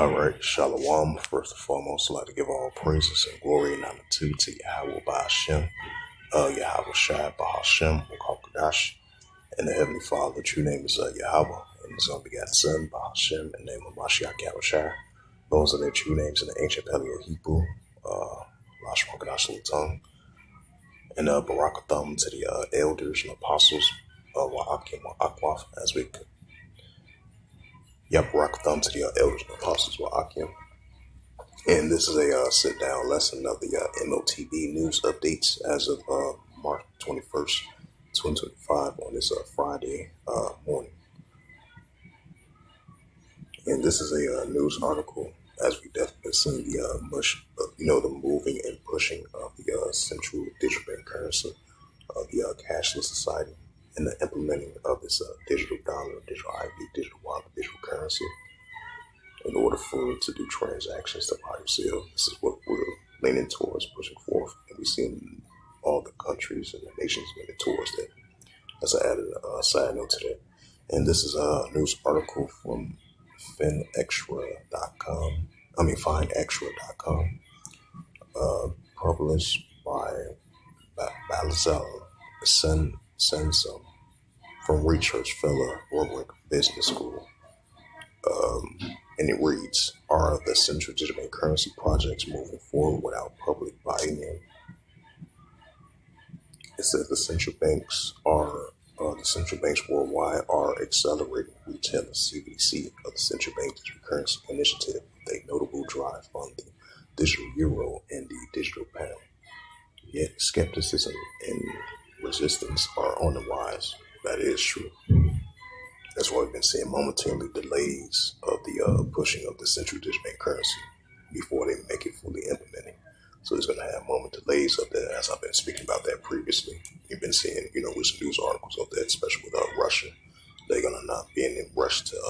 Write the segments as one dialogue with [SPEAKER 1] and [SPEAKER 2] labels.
[SPEAKER 1] All right, Shalom. First and foremost, I'd like to give all praises and glory and honor to Yahweh Ba'ashem, Yahweh Shai Ba'ashem, Wakakadash, and the Heavenly Father. The true name is Yahweh, and His unbegotten Son, Ba'ashem, in the name of Mashiach Yahweh Shai. Those are their true names in the ancient Paleo Hebrew, Lashma Kadash Sultan, and Barakatham to the elders and apostles, Wa'akim Wa'akwaf, as we could. Barakatham to the elders and apostles, Wa'akim. And this is a sit-down lesson of the M.O.T.B news updates as of March 21st, 2025 on this Friday morning. And this is a news article, as we definitely seen the moving and pushing of the central digital bank currency of the cashless society and the implementing of this digital dollar, digital ID, digital wallet, digital currency. In order for to do transactions to buy or sell, this is what we're leaning towards, pushing forth. And we've seen all the countries and the nations leaning towards that. That's an added side note to that. And this is a news article from FinExtra.com, published by Balazar Sensum from Research Fellow Warwick Business School. And it reads, are the central digital bank currency projects moving forward without public buy-in? It says the central banks worldwide are accelerating retail and CBDC of the central bank digital currency initiative with a notable drive on the digital euro and the digital pound. Yet skepticism and resistance are on the rise. That is true. That's why we've been seeing momentarily delays of the pushing of the central digital bank currency before they make it fully implemented. So it's going to have moment delays of that, as I've been speaking about that previously. You've been seeing, recent news articles of that, especially with Russia. They're going to not be in a rush to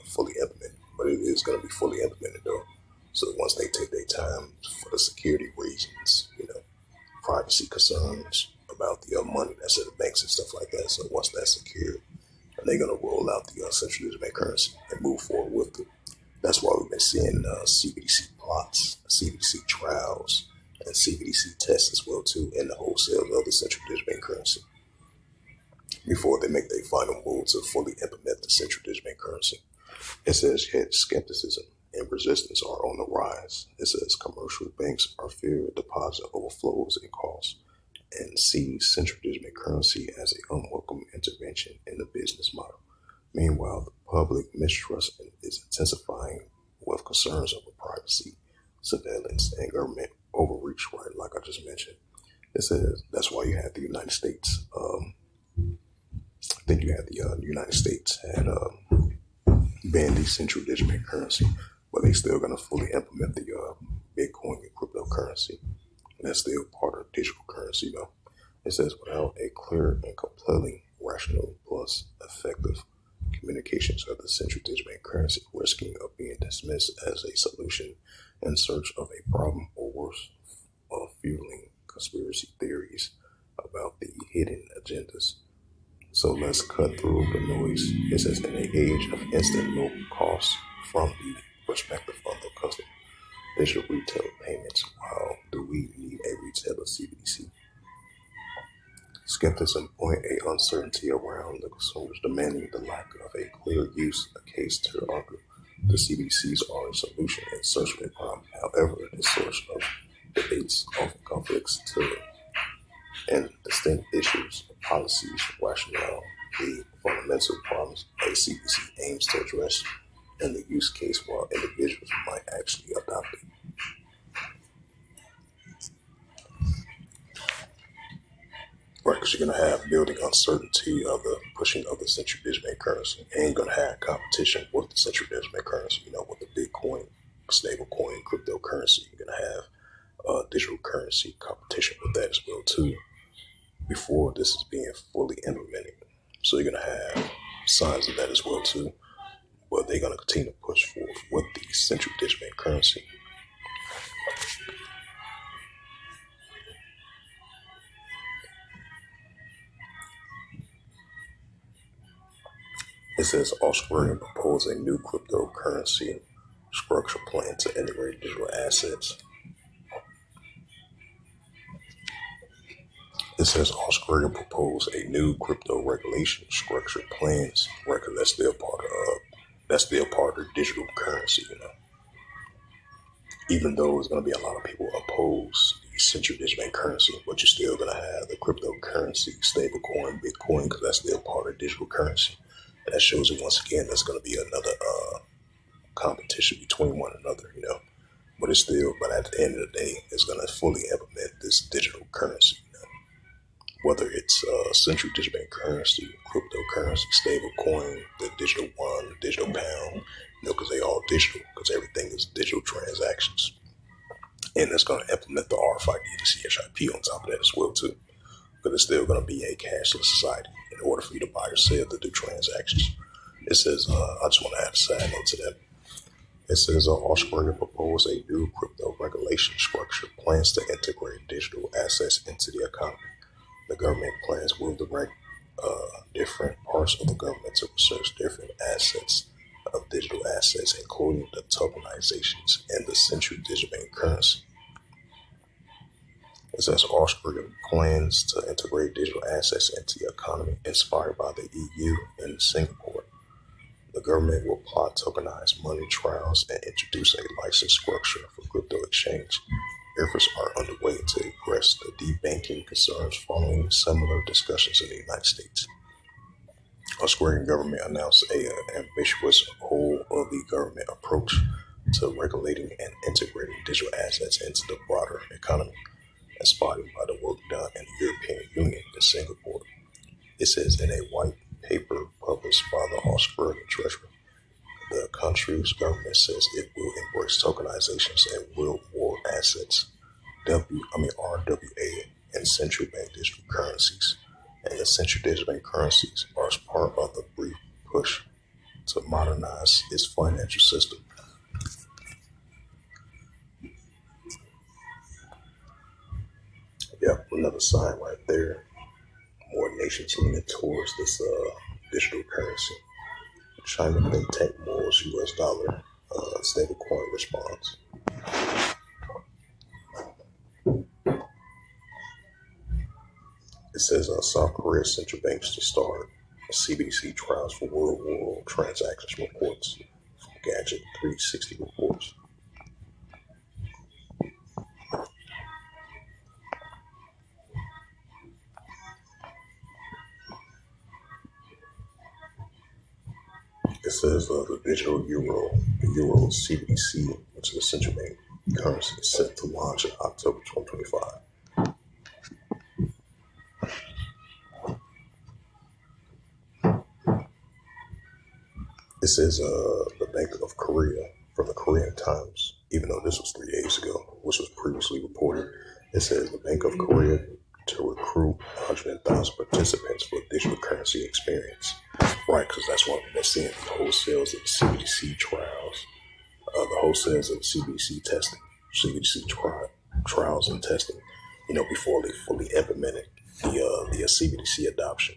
[SPEAKER 1] fully implement, but it is going to be fully implemented though. So once they take their time for the security reasons, privacy concerns about the money that's in the banks and stuff like that. So once that's secured, and they're going to roll out the central digital bank currency and move forward with it. That's why we've been seeing CBDC plots, CBDC trials, and CBDC tests as well too, in the wholesale of the central digital bank currency before they make their final move to fully implement the central digital bank currency. It says yet skepticism and resistance are on the rise. It says commercial banks are fearing deposit overflows and costs, and see central digital bank currency as an unwelcome intervention in the business model. Meanwhile, the public mistrust is intensifying with concerns over privacy, surveillance, and government overreach, right? Like I just mentioned. It says that's why you had the United States. I think you had the United States had banned the central digital bank currency, but they still going to fully implement the Bitcoin and cryptocurrency. That's still part of digital currency, though. It says without a clear and compelling, rational, plus effective communications of the central digital bank currency, risking of being dismissed as a solution in search of a problem, or worse, of fueling conspiracy theories about the hidden agendas. So let's cut through the noise. It says in an age of instant low costs from the perspective of the customer, digital retail payments. Wow, do we need a retailer CBDC? Skepticism point a uncertainty around the consumers demanding the lack of a clear use case to argue the CBDCs are a solution in search of a problem. However, the source of debates often conflicts to and distinct issues of policies, rationale, the fundamental problems a CBDC aims to address, and the use case while individuals might actually adopt it. Right, because you're going to have building uncertainty of the pushing of the central digital bank currency. And you're going to have competition with the central digital bank currency, with the Bitcoin, stablecoin, cryptocurrency. You're going to have digital currency competition with that as well, too, before this is being fully implemented. So you're going to have signs of that as well, too. But they're going to continue to push forth with the central digital bank currency. It says Australia proposed a new cryptocurrency structure plan to integrate digital assets. It says Australia proposed a new crypto regulation structure plans. Record that's still part of digital currency. Even though it's going to be a lot of people oppose the central digital bank currency, but you're still going to have the cryptocurrency, stablecoin, Bitcoin, because that's still part of digital currency. And that shows you once again there's going to be another competition between one another. But at the end of the day, it's going to fully implement this digital currency. Whether it's central digital bank currency, cryptocurrency, stablecoin, the digital one, the digital pound, because they all digital, because everything is digital transactions. And it's going to implement the RFID and CHIP on top of that as well too, because it's still going to be a cashless society in order for you to buy or sell to do transactions. It says, I just want to add a side note to that. It says Australia proposed a new crypto regulation structure, plans to integrate digital assets into the economy. The government plans will direct different parts of the government to research different assets of digital assets, including the tokenizations and the central digital bank currency. It says Australia plans to integrate digital assets into the economy inspired by the EU and Singapore. The government will plot tokenized money trials and introduce a license structure for crypto exchange. Efforts are underway to address the debanking concerns following similar discussions in the United States. Australian government announced an ambitious whole-of-the-government approach to regulating and integrating digital assets into the broader economy, inspired by the work done in the European Union and Singapore. It says in a white paper published by the Australian Treasury, the country's government says it will embrace tokenizations and will war assets, RWA, and central bank digital currencies. And the central digital bank currencies are as part of the brief push to modernize its financial system. Yep, another sign right there. More nations leaning towards this digital currency. China may take more US dollar stablecoin response. It says South Korea's central banks to start CBDC trials for world transactions reports from Gadget 360 reports. It says the digital euro, the euro CBDC, which is the central bank currency, is set to launch in October 2025. It says the Bank of Korea from the Korean Times, even though this was 3 days ago, which was previously reported. It says the Bank of Korea to recruit 100,000 participants for digital currency experience. Right, because that's what we've been seeing, the wholesales of the CBDC trials, the wholesales of the CBDC testing, CBDC trials and testing, before they fully implemented the CBDC adoption.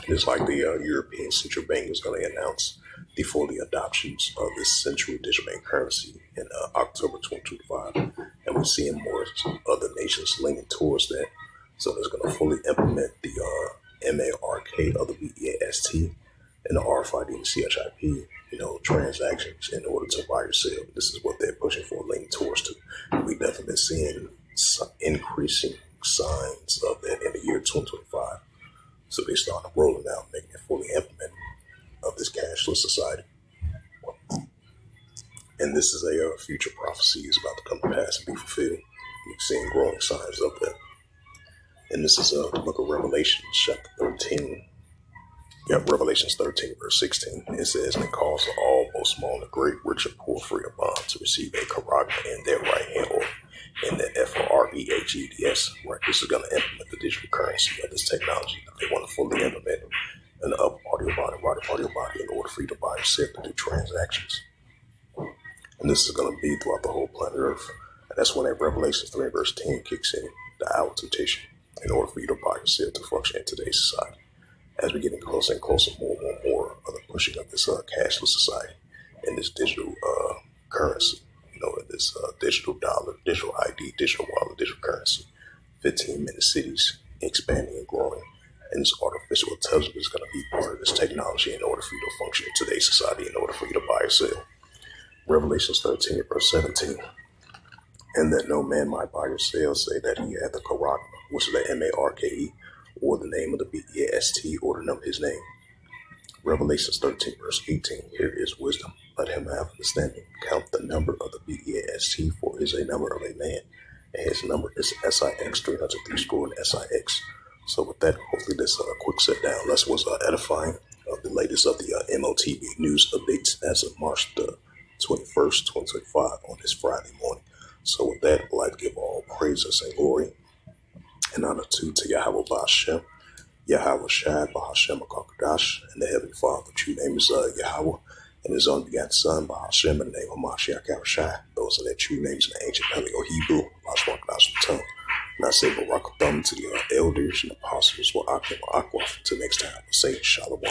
[SPEAKER 1] It's like the European Central Bank is going to announce the fully adoptions of this central digital bank currency in October 2025. And we're seeing more other nations leaning towards that. So it's going to fully implement the M.A.R.K. of the BEAST and the RFID and CHIP, transactions in order to buy or sell. This is what they're pushing for, leaning towards to. We've definitely been seeing some increasing signs of that in the year 2025. So they started rolling out, making it fully implemented of this cashless society. And this is a future prophecy is about to come to pass and be fulfilled. We're seeing growing signs of that. And this is the book of Revelation, chapter 13. Revelations 13, verse 16. It says, and it calls all, both small and great, rich and poor, free or bond, to receive a charagma in their right hand, or in the FOREHEDS. Right, this is going to implement the digital currency of this technology that they want to fully implement in the upper part of your body, right part of your body, in order for you to buy or sell to do transactions. And this is going to be throughout the whole planet Earth. And that's when that Revelation 3, verse 10 kicks in, the hour of temptation, in order for you to buy or sell to function in today's society. As we're getting closer and closer, more of the pushing of this cashless society and this digital currency. This digital dollar, digital ID, digital wallet, digital currency. 15-minute cities expanding and growing. And this artificial intelligence is going to be part of this technology in order for you to function in today's society, in order for you to buy or sell. Revelation 13, verse 17. And that no man might buy or sell, say that he had the Karak, which is the M.A.R.K.E, or the name of the B.E.S.T, or the number of his name. Revelation 13, verse 18. Here is wisdom. Let him have understanding. Count the number of the B.E.S.T, for it is a number of a man. And his number is SIX, 303 score and SIX. So with that, hopefully this quick sit down lesson was edifying of the latest of the M.O.T.B news updates as of March the 21st, 2025 on this Friday morning. So with that, I'd like to give all praises and glory and honor to Yahweh Ba'Shem, Yahweh Shai Ba'Hashem HaKadosh, and the Heavenly Father. The true name is Yahweh, and His only begotten Son Ba'Hashem, in the name of Mashiach Yahushai. Those are their true names in the ancient Paleo Hebrew, Lashwan Kadash tongue. And I say Barak Thumb to the elders and apostles, Wa'akim Wa'akwa. Until next time, I say Shalom.